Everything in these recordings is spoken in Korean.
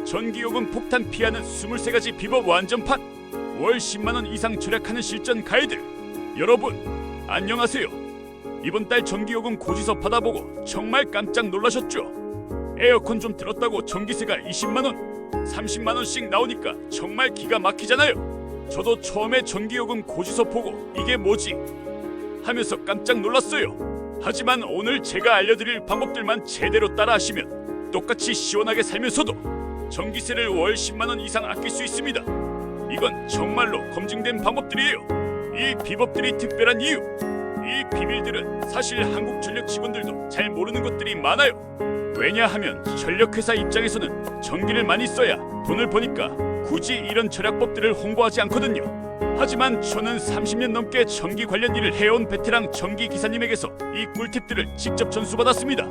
전기요금 폭탄 피하는 23가지 비법 완전판, 월 10만원 이상 절약하는 실전 가이드. 여러분 안녕하세요. 이번 달 전기요금 고지서 받아보고 정말 깜짝 놀라셨죠? 에어컨 좀 들었다고 전기세가 20만원, 30만원씩 나오니까 정말 기가 막히잖아요. 저도 처음에 전기요금 고지서 보고 이게 뭐지? 하면서 깜짝 놀랐어요. 하지만 오늘 제가 알려드릴 방법들만 제대로 따라하시면 똑같이 시원하게 살면서도 전기세를 월 10만원 이상 아낄 수 있습니다. 이건 정말로 검증된 방법들이에요. 이 비법들이 특별한 이유, 이 비밀들은 사실 한국전력 직원들도 잘 모르는 것들이 많아요. 왜냐하면 전력회사 입장에서는 전기를 많이 써야 돈을 버니까 굳이 이런 절약법들을 홍보하지 않거든요. 하지만 저는 30년 넘게 전기 관련 일을 해온 베테랑 전기 기사님에게서 이 꿀팁들을 직접 전수받았습니다.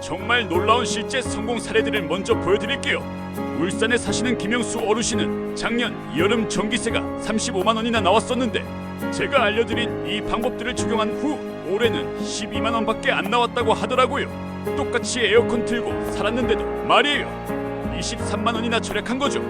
정말 놀라운 실제 성공 사례들을 먼저 보여드릴게요. 울산에 사시는 김영수 어르신은 작년 여름 전기세가 35만원이나 나왔었는데 제가 알려드린 이 방법들을 적용한 후 올해는 12만원밖에 안 나왔다고 하더라고요. 똑같이 에어컨 틀고 살았는데도 말이에요. 23만원이나 절약한 거죠.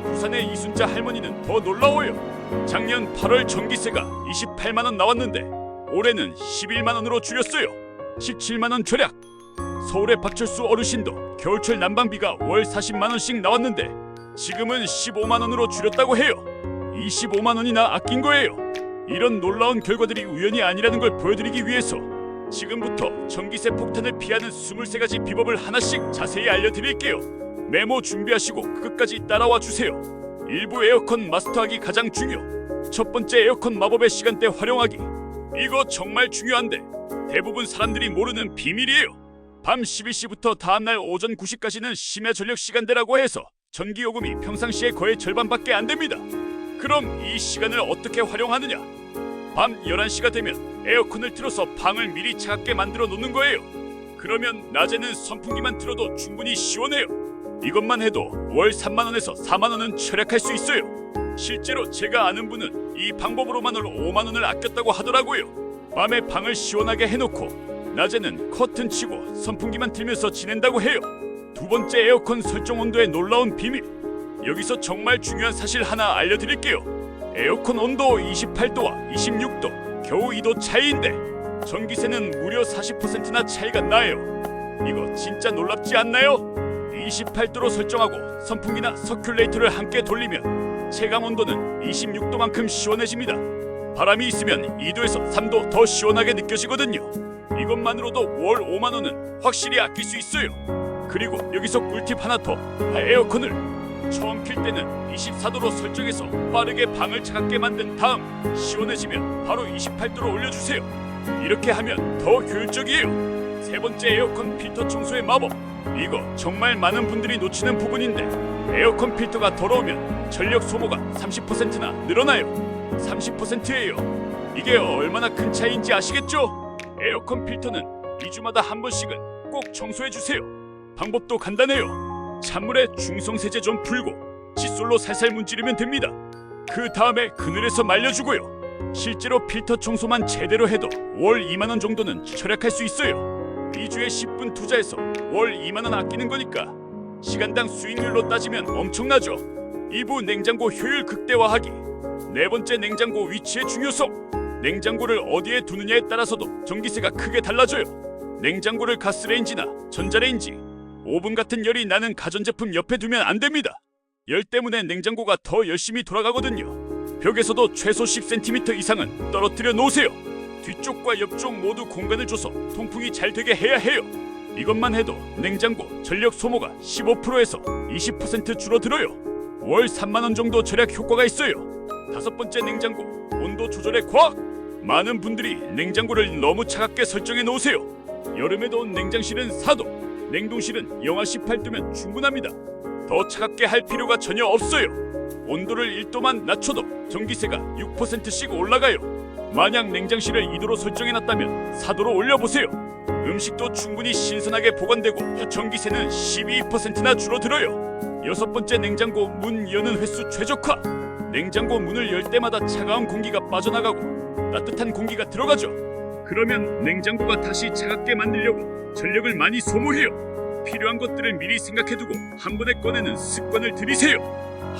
부산의 이순자 할머니는 더 놀라워요. 작년 8월 전기세가 28만원 나왔는데 올해는 11만원으로 줄였어요. 17만원 절약. 서울의 박철수 어르신도 겨울철 난방비가 월 40만원씩 나왔는데 지금은 15만원으로 줄였다고 해요. 25만원이나 아낀 거예요. 이런 놀라운 결과들이 우연이 아니라는 걸 보여드리기 위해서 지금부터 전기세 폭탄을 피하는 23가지 비법을 하나씩 자세히 알려드릴게요. 메모 준비하시고 끝까지 따라와 주세요. 일부 에어컨 마스터하기 가장 중요. 첫 번째, 에어컨 마법의 시간대 활용하기. 이거 정말 중요한데 대부분 사람들이 모르는 비밀이에요. 밤 11시부터 다음날 오전 9시까지는 심야 전력 시간대라고 해서 전기요금이 평상시에 거의 절반밖에 안 됩니다. 그럼 이 시간을 어떻게 활용하느냐? 밤 11시가 되면 에어컨을 틀어서 방을 미리 차갑게 만들어 놓는 거예요. 그러면 낮에는 선풍기만 틀어도 충분히 시원해요. 이것만 해도 월 3만원에서 4만원은 절약할 수 있어요. 실제로 제가 아는 분은 이 방법으로만으로 5만원을 아꼈다고 하더라고요. 밤에 방을 시원하게 해놓고 낮에는 커튼 치고 선풍기만 틀면서 지낸다고 해요. 두 번째, 에어컨 설정 온도의 놀라운 비밀. 여기서 정말 중요한 사실 하나 알려드릴게요. 에어컨 온도 28도와 26도, 겨우 2도 차이인데 전기세는 무려 40%나 차이가 나요. 이거 진짜 놀랍지 않나요? 28도로 설정하고 선풍기나 서큘레이터를 함께 돌리면 체감 온도는 26도만큼 시원해집니다. 바람이 있으면 2도에서 3도 더 시원하게 느껴지거든요. 이것만으로도 월 5만원은 확실히 아낄 수 있어요. 그리고 여기서 꿀팁 하나 더. 에어컨을 처음 킬 때는 24도로 설정해서 빠르게 방을 차갑게 만든 다음 시원해지면 바로 28도로 올려주세요. 이렇게 하면 더 효율적이에요. 세 번째, 에어컨 필터 청소의 마법. 이거 정말 많은 분들이 놓치는 부분인데 에어컨 필터가 더러우면 전력 소모가 30%나 늘어나요. 30%예요. 이게 얼마나 큰 차이인지 아시겠죠? 에어컨 필터는 2주마다 한 번씩은 꼭 청소해주세요. 방법도 간단해요. 찬물에 중성세제 좀 풀고 칫솔로 살살 문지르면 됩니다. 그 다음에 그늘에서 말려주고요. 실제로 필터 청소만 제대로 해도 월 2만원 정도는 절약할 수 있어요. 2주에 10분 투자해서 월 2만원 아끼는 거니까 시간당 수익률로 따지면 엄청나죠. 2부, 냉장고 효율 극대화하기. 네 번째, 냉장고 위치의 중요성. 냉장고를 어디에 두느냐에 따라서도 전기세가 크게 달라져요. 냉장고를 가스레인지나 전자레인지, 오븐 같은 열이 나는 가전제품 옆에 두면 안 됩니다. 열 때문에 냉장고가 더 열심히 돌아가거든요. 벽에서도 최소 10cm 이상은 떨어뜨려 놓으세요. 뒤쪽과 옆쪽 모두 공간을 줘서 통풍이 잘 되게 해야 해요. 이것만 해도 냉장고 전력 소모가 15%에서 20% 줄어들어요. 월 3만원 정도 절약 효과가 있어요. 다섯 번째, 냉장고 온도 조절의 과학. 많은 분들이 냉장고를 너무 차갑게 설정해 놓으세요. 여름에도 냉장실은 4도, 냉동실은 영하 18도면 충분합니다. 더 차갑게 할 필요가 전혀 없어요. 온도를 1도만 낮춰도 전기세가 6%씩 올라가요. 만약 냉장실을 2도로 설정해놨다면 4도로 올려보세요. 음식도 충분히 신선하게 보관되고 전기세는 12%나 줄어들어요. 여섯 번째, 냉장고 문 여는 횟수 최적화. 냉장고 문을 열 때마다 차가운 공기가 빠져나가고 따뜻한 공기가 들어가죠. 그러면 냉장고가 다시 차갑게 만들려고 전력을 많이 소모해요. 필요한 것들을 미리 생각해두고 한 번에 꺼내는 습관을 들이세요.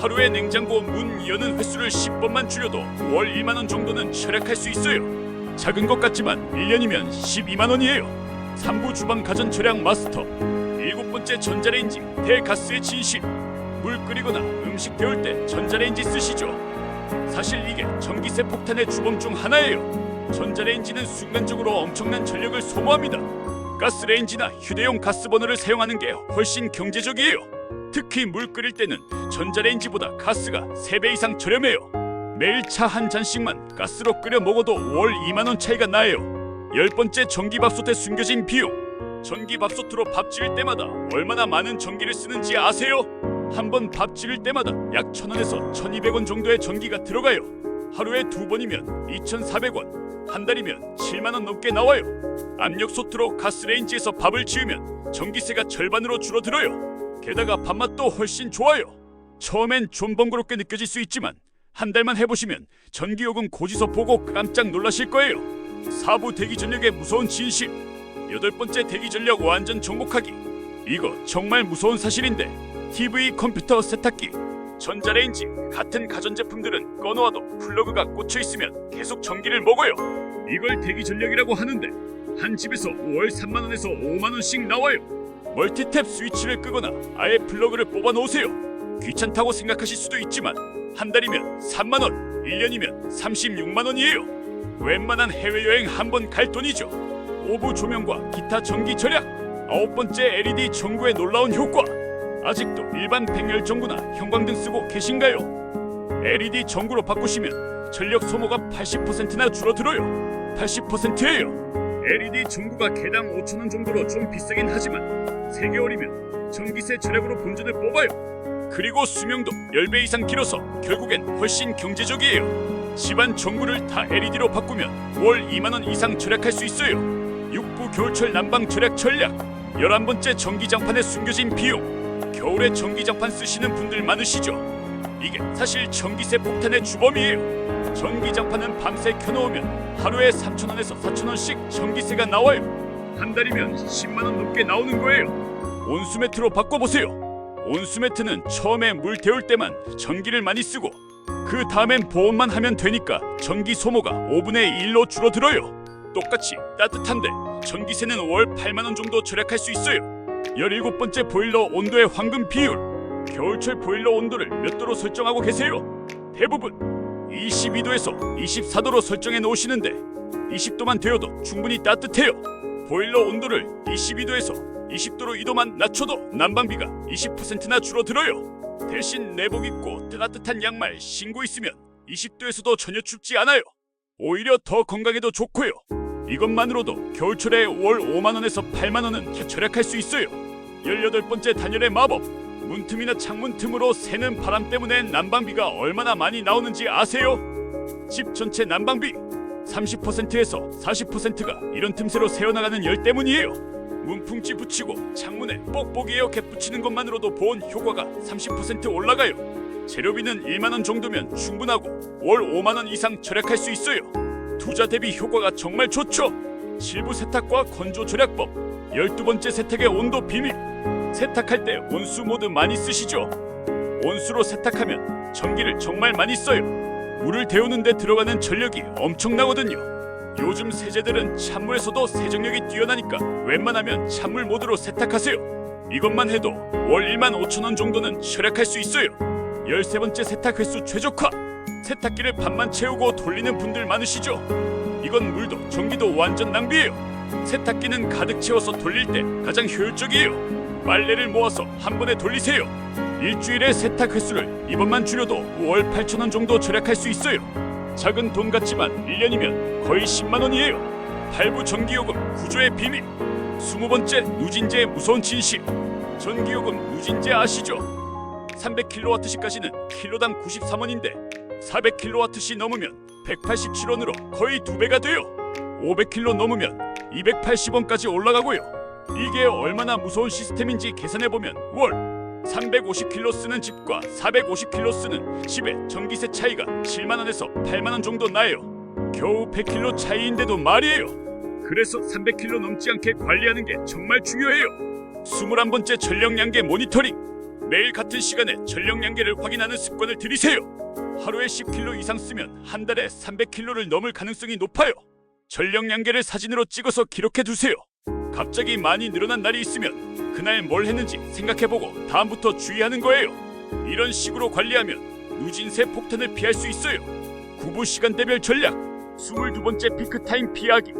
하루에 냉장고 문 여는 횟수를 10번만 줄여도 월 1만 원 정도는 절약할 수 있어요. 작은 것 같지만 1년이면 12만 원이에요. 3부 주방 가전 절약 마스터. 7번째 전자레인지 대가스의 진실. 물 끓이거나 음식 데울 때 전자레인지 쓰시죠. 사실 이게 전기세 폭탄의 주범 중 하나예요. 전자레인지는 순간적으로 엄청난 전력을 소모합니다. 가스레인지나 휴대용 가스버너를 사용하는 게 훨씬 경제적이에요. 특히 물 끓일 때는 전자레인지보다 가스가 3배 이상 저렴해요. 매일 차 한 잔씩만 가스로 끓여 먹어도 월 2만 원 차이가 나요. 10번째 전기밥솥에 숨겨진 비용. 전기밥솥으로 밥 지을 때마다 얼마나 많은 전기를 쓰는지 아세요? 한 번 밥 지을 때마다 약 1,000원에서 1,200원 정도의 전기가 들어가요. 하루에 2번이면 2,400원, 한 달이면 7만 원 넘게 나와요. 압력솥으로 가스레인지에서 밥을 지으면 전기세가 절반으로 줄어들어요. 게다가 밥맛도 훨씬 좋아요. 처음엔 좀 번거롭게 느껴질 수 있지만 한 달만 해보시면 전기요금 고지서 보고 깜짝 놀라실 거예요. 4부 대기전력의 무서운 진실. 8번째 대기전력 완전 정복하기. 이거 정말 무서운 사실인데 TV, 컴퓨터, 세탁기, 전자레인지 같은 가전제품들은 꺼놓아도 플러그가 꽂혀있으면 계속 전기를 먹어요. 이걸 대기전력이라고 하는데 한 집에서 월 3만 원에서 5만 원씩 나와요. 멀티탭 스위치를 끄거나 아예 플러그를 뽑아 놓으세요. 귀찮다고 생각하실 수도 있지만 한 달이면 3만 원, 1년이면 36만 원이에요. 웬만한 해외여행 한 번 갈 돈이죠. 오브 조명과 기타 전기 절약. 9번째 LED 전구의 놀라운 효과. 아직도 일반 백열 전구나 형광등 쓰고 계신가요? LED 전구로 바꾸시면 전력 소모가 80%나 줄어들어요. 80%예요. LED 전구가 개당 5,000원 정도로 좀 비싸긴 하지만 3개월이면 전기세 절약으로 본전을 뽑아요. 그리고 수명도 10배 이상 길어서 결국엔 훨씬 경제적이에요. 집안 전구를 다 LED로 바꾸면 월 2만 원 이상 절약할 수 있어요. 6부 겨울철 난방 절약 전략. 11번째 전기장판에 숨겨진 비용. 겨울에 전기장판 쓰시는 분들 많으시죠? 이게 사실 전기세 폭탄의 주범이에요. 전기장판은 밤새 켜놓으면 하루에 3,000원에서 4,000원씩 전기세가 나와요. 한 달이면 10만 원 넘게 나오는 거예요. 온수매트로 바꿔보세요. 온수매트는 처음에 물 데울 때만 전기를 많이 쓰고 그 다음엔 보온만 하면 되니까 전기 소모가 5분의 1로 줄어들어요. 똑같이 따뜻한데 전기세는 월 8만 원 정도 절약할 수 있어요. 17번째 보일러 온도의 황금 비율. 겨울철 보일러 온도를 몇 도로 설정하고 계세요? 대부분 22도에서 24도로 설정해 놓으시는데 20도만 되어도 충분히 따뜻해요. 보일러 온도를 22도에서 20도로 2도만 낮춰도 난방비가 20%나 줄어들어요. 대신 내복 입고 따뜻한 양말 신고 있으면 20도에서도 전혀 춥지 않아요. 오히려 더 건강에도 좋고요. 이것만으로도 겨울철에 월 5만 원에서 8만 원은 절약할 수 있어요. 18번째 단열의 마법. 문틈이나 창문 틈으로 새는 바람 때문에 난방비가 얼마나 많이 나오는지 아세요? 집 전체 난방비 30%에서 40%가 이런 틈새로 새어나가는 열 때문이에요. 문풍지 붙이고 창문에 뽁뽁이 에어캡 붙이는 것만으로도 보온 효과가 30% 올라가요. 재료비는 1만 원 정도면 충분하고 월 5만 원 이상 절약할 수 있어요. 투자 대비 효과가 정말 좋죠. 실부 세탁과 건조 절약법. 12번째 세탁의 온도 비밀. 세탁할 때 온수 모드 많이 쓰시죠? 온수로 세탁하면 전기를 정말 많이 써요. 물을 데우는 데 들어가는 전력이 엄청나거든요. 요즘 세제들은 찬물에서도 세정력이 뛰어나니까 웬만하면 찬물 모드로 세탁하세요. 이것만 해도 월 1만 5천 원 정도는 절약할 수 있어요. 13번째 세탁 횟수 최적화. 세탁기를 반만 채우고 돌리는 분들 많으시죠? 이건 물도 전기도 완전 낭비예요. 세탁기는 가득 채워서 돌릴 때 가장 효율적이에요. 빨래를 모아서 한 번에 돌리세요. 일주일에 세탁 횟수를 이번만 줄여도 월 8천 원 정도 절약할 수 있어요. 작은 돈 같지만 1년이면 거의 10만 원이에요. 8부 전기요금 구조의 비밀. 20번째 누진제의 무서운 진실. 전기요금 누진제 아시죠? 300kWh까지는 킬로당 93원인데 400kWh 넘으면 187원으로 거의 2배가 돼요. 500kW 넘으면 280원까지 올라가고요. 이게 얼마나 무서운 시스템인지 계산해보면 월 350kW 쓰는 집과 450kW 쓰는 집의 전기세 차이가 7만원에서 8만원 정도 나요. 겨우 100kW 차이인데도 말이에요. 그래서 300kW 넘지 않게 관리하는 게 정말 중요해요. 21번째 전력량계 모니터링. 매일 같은 시간에 전력량계를 확인하는 습관을 들이세요. 하루에 10kg 이상 쓰면 한 달에 300kg를 넘을 가능성이 높아요. 전력량계를 사진으로 찍어서 기록해 두세요. 갑자기 많이 늘어난 날이 있으면 그날 뭘 했는지 생각해보고 다음부터 주의하는 거예요. 이런 식으로 관리하면 누진세 폭탄을 피할 수 있어요. 구부 시간대별 전략. 22번째 피크타임 피하기.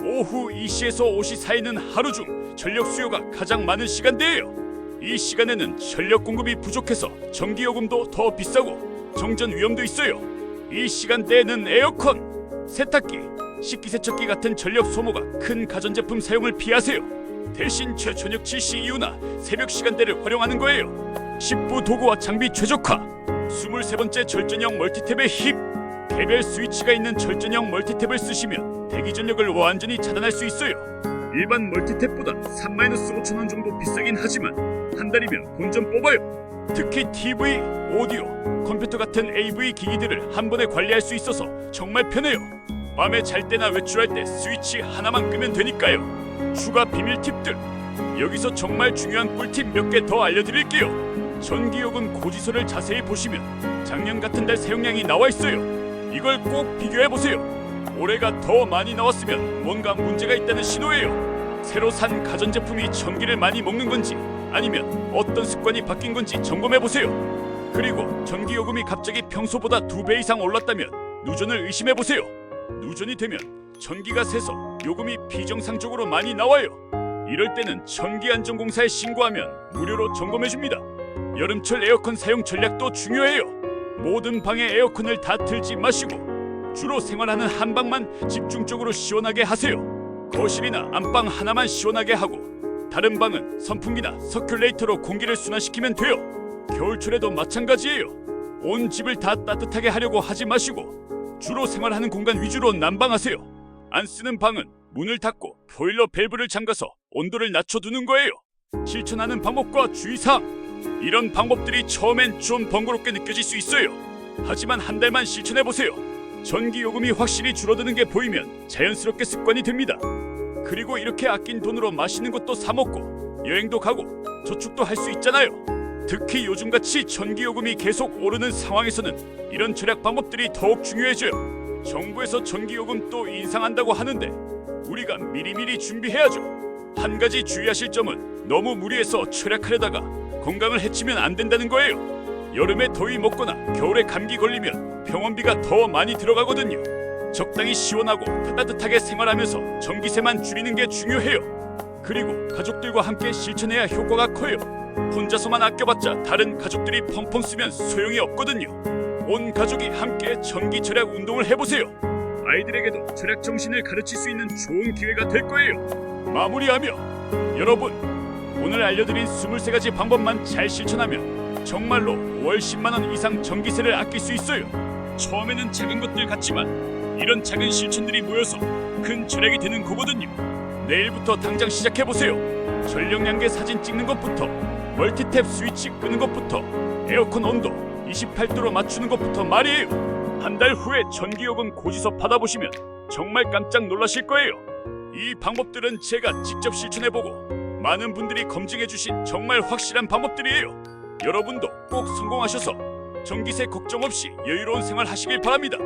오후 2시에서 5시 사이는 하루 중 전력 수요가 가장 많은 시간대예요. 이 시간에는 전력 공급이 부족해서 전기요금도 더 비싸고 정전 위험도 있어요. 이 시간대에는 에어컨, 세탁기, 식기세척기 같은 전력 소모가 큰 가전제품 사용을 피하세요. 대신 최저녁 7시 이후나 새벽 시간대를 활용하는 거예요. 10부 도구와 장비 최적화. 23번째 절전형 멀티탭의 힘. 개별 스위치가 있는 절전형 멀티탭을 쓰시면 대기 전력을 완전히 차단할 수 있어요. 일반 멀티탭보다 3-5,000원 정도 비싸긴 하지만 한 달이면 본전 뽑아요. 특히 TV, 오디오, 컴퓨터 같은 AV 기기들을 한 번에 관리할 수 있어서 정말 편해요. 밤에 잘 때나 외출할 때 스위치 하나만 끄면 되니까요. 추가 비밀 팁들. 여기서 정말 중요한 꿀팁 몇 개 더 알려드릴게요. 전기요금 고지서를 자세히 보시면 작년 같은 달 사용량이 나와 있어요. 이걸 꼭 비교해보세요. 올해가 더 많이 나왔으면 뭔가 문제가 있다는 신호예요. 새로 산 가전제품이 전기를 많이 먹는 건지 아니면 어떤 습관이 바뀐 건지 점검해보세요. 그리고 전기요금이 갑자기 평소보다 2배 이상 올랐다면 누전을 의심해보세요. 누전이 되면 전기가 새서 요금이 비정상적으로 많이 나와요. 이럴 때는 전기안전공사에 신고하면 무료로 점검해줍니다. 여름철 에어컨 사용 전략도 중요해요. 모든 방의 에어컨을 다 틀지 마시고 주로 생활하는 한 방만 집중적으로 시원하게 하세요. 거실이나 안방 하나만 시원하게 하고 다른 방은 선풍기나 서큘레이터로 공기를 순환시키면 돼요. 겨울철에도 마찬가지예요. 온 집을 다 따뜻하게 하려고 하지 마시고 주로 생활하는 공간 위주로 난방하세요. 안 쓰는 방은 문을 닫고 보일러 밸브를 잠가서 온도를 낮춰두는 거예요. 실천하는 방법과 주의사항. 이런 방법들이 처음엔 좀 번거롭게 느껴질 수 있어요. 하지만 한 달만 실천해보세요. 전기요금이 확실히 줄어드는 게 보이면 자연스럽게 습관이 됩니다. 그리고 이렇게 아낀 돈으로 맛있는 것도 사 먹고 여행도 가고 저축도 할 수 있잖아요. 특히 요즘같이 전기요금이 계속 오르는 상황에서는 이런 절약 방법들이 더욱 중요해져요. 정부에서 전기요금 또 인상한다고 하는데 우리가 미리미리 준비해야죠. 한 가지 주의하실 점은 너무 무리해서 절약하려다가 건강을 해치면 안 된다는 거예요. 여름에 더위 먹거나 겨울에 감기 걸리면 병원비가 더 많이 들어가거든요. 적당히 시원하고 따뜻하게 생활하면서 전기세만 줄이는 게 중요해요. 그리고 가족들과 함께 실천해야 효과가 커요. 혼자서만 아껴봤자 다른 가족들이 펑펑 쓰면 소용이 없거든요. 온 가족이 함께 전기 절약 운동을 해보세요. 아이들에게도 절약 정신을 가르칠 수 있는 좋은 기회가 될 거예요. 마무리하며 여러분, 오늘 알려드린 23가지 방법만 잘 실천하면 정말로 월 10만 원 이상 전기세를 아낄 수 있어요. 처음에는 작은 것들 같지만 이런 작은 실천들이 모여서 큰 절약이 되는 거거든요. 내일부터 당장 시작해보세요. 전력량계 사진 찍는 것부터 멀티탭 스위치 끄는 것부터 에어컨 온도 28도로 맞추는 것부터 말이에요. 한 달 후에 전기요금 고지서 받아보시면 정말 깜짝 놀라실 거예요. 이 방법들은 제가 직접 실천해보고 많은 분들이 검증해주신 정말 확실한 방법들이에요. 여러분도 꼭 성공하셔서 전기세 걱정 없이 여유로운 생활 하시길 바랍니다.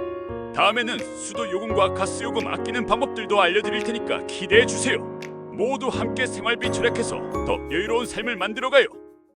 다음에는 수도 요금과 가스 요금 아끼는 방법들도 알려드릴 테니까 기대해 주세요. 모두 함께 생활비 절약해서 더 여유로운 삶을 만들어가요.